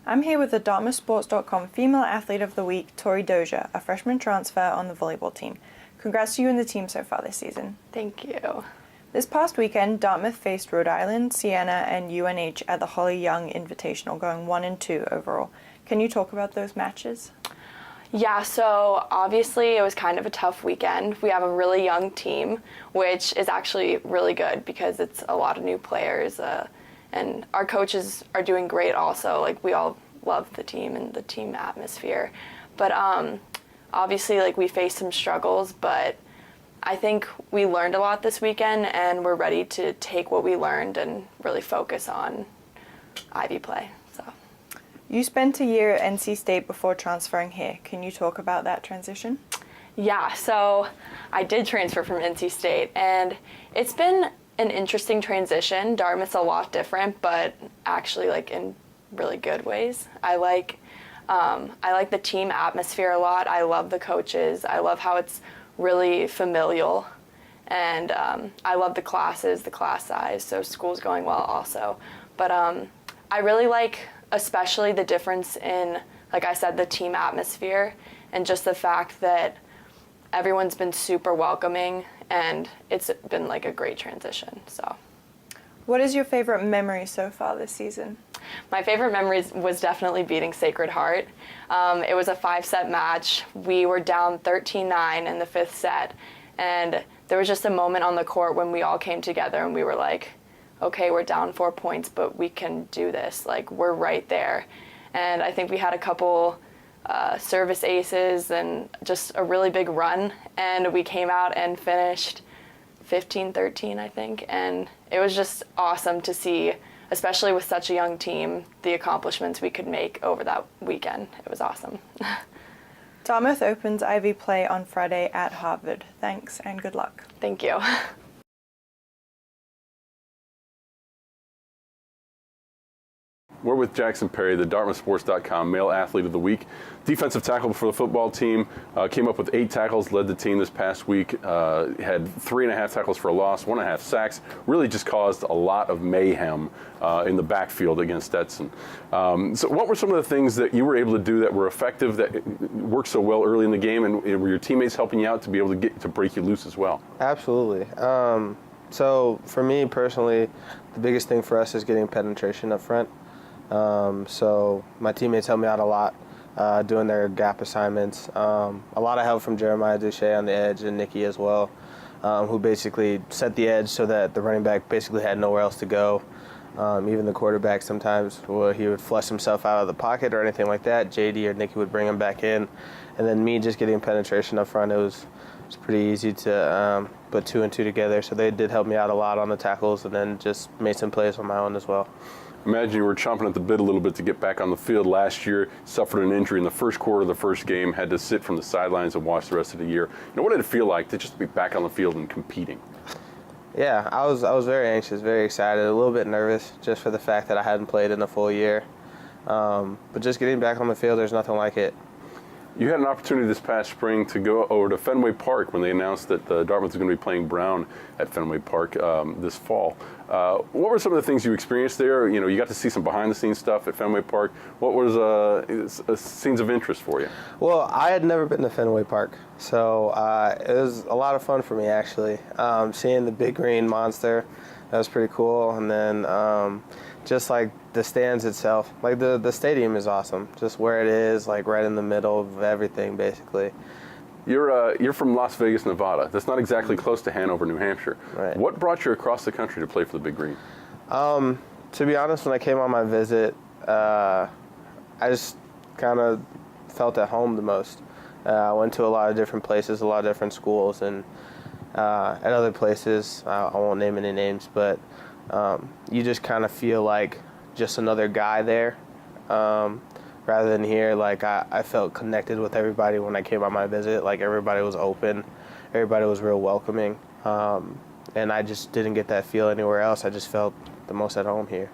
I'm here with the DartmouthSports.com Female Athlete of the Week, Tori Dozier, a freshman transfer on the volleyball team. Congrats to you and the team so far this season. Thank you. This past weekend, Dartmouth faced Rhode Island, Siena, and UNH at the Holly Young Invitational, going 1-2 overall. Can you talk about those matches? Yeah, so obviously it was kind of a tough weekend. We have a really young team, which is actually really good because it's a lot of new players, and our coaches are doing great also. Like, we all love the team and the team atmosphere. But obviously, like, we faced some struggles, but I think we learned a lot this weekend, and we're ready to take what we learned and really focus on Ivy play. So. You spent a year at NC State before transferring here. Can you talk about that transition? Yeah, so I did transfer from NC State, and it's been an interesting transition. Dartmouth's a lot different, but actually, like, in really good ways. I like the team atmosphere a lot. I love the coaches. I love how it's really familial, and I love the classes, the class size, so school's going well also. But I really like especially the difference in, like I said, the team atmosphere, and just the fact that everyone's been super welcoming, and it's been like a great transition. So, what is your favorite memory so far this season? My favorite memory was definitely beating Sacred Heart. It was a 5-set match. We were down 13-9 in the 5th set, and there was just a moment on the court when we all came together and we were like, okay, we're down 4 points, but we can do this. Like, we're right there. And I think we had a couple service aces and just a really big run, and we came out and finished 15-13, I think. And it was just awesome to see, especially with such a young team, the accomplishments we could make over that weekend. It was awesome. Dartmouth opens Ivy play on Friday at Harvard. Thanks and good luck. Thank you. We're with Jackson Perry, the DartmouthSports.com Male Athlete of the Week. Defensive tackle for the football team, came up with 8 tackles, led the team this past week, had 3.5 tackles for a loss, 1.5 sacks, really just caused a lot of mayhem in the backfield against Stetson. So what were some of the things that you were able to do that were effective, that worked so well early in the game, and were your teammates helping you out to be able to break you loose as well? Absolutely. So for me personally, the biggest thing for us is getting penetration up front. So my teammates helped me out a lot doing their gap assignments. A lot of help from Jeremiah Duche on the edge and Nikki as well, who basically set the edge so that the running back basically had nowhere else to go. Even the quarterback sometimes, well, he would flush himself out of the pocket or anything like that. JD or Nikki would bring him back in. And then me just getting penetration up front, it was pretty easy to put 2 and 2 together. So they did help me out a lot on the tackles, and then just made some plays on my own as well. Imagine you were chomping at the bit a little bit to get back on the field. Last year, suffered an injury in the first quarter of the first game, had to sit from the sidelines and watch the rest of the year. What did it feel like to just be back on the field and competing? Yeah, I was very anxious, very excited, a little bit nervous just for the fact that I hadn't played in a full year. But just getting back on the field, there's nothing like it. You had an opportunity this past spring to go over to Fenway Park when they announced that Dartmouth was going to be playing Brown at Fenway Park this fall. What were some of the things you experienced there? You got to see some behind-the-scenes stuff at Fenway Park. What was scenes of interest for you? Well, I had never been to Fenway Park, so it was a lot of fun for me, actually. Seeing the big green monster, that was pretty cool. And then just like the stands itself, like the stadium is awesome. Just where it is, like right in the middle of everything, basically. You're from Las Vegas, Nevada. That's not exactly close to Hanover, New Hampshire. Right. What brought you across the country to play for the Big Green? To be honest, when I came on my visit, I just kind of felt at home the most. I went to a lot of different places, a lot of different schools, and at other places, I won't name any names, but you just kind of feel like just another guy there. Rather than here, like I felt connected with everybody when I came on my visit. Like, everybody was open, everybody was real welcoming, and I just didn't get that feel anywhere else. I just felt the most at home here.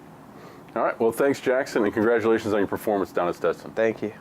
All right, well, thanks, Jackson, and congratulations on your performance down at Stetson. Thank you.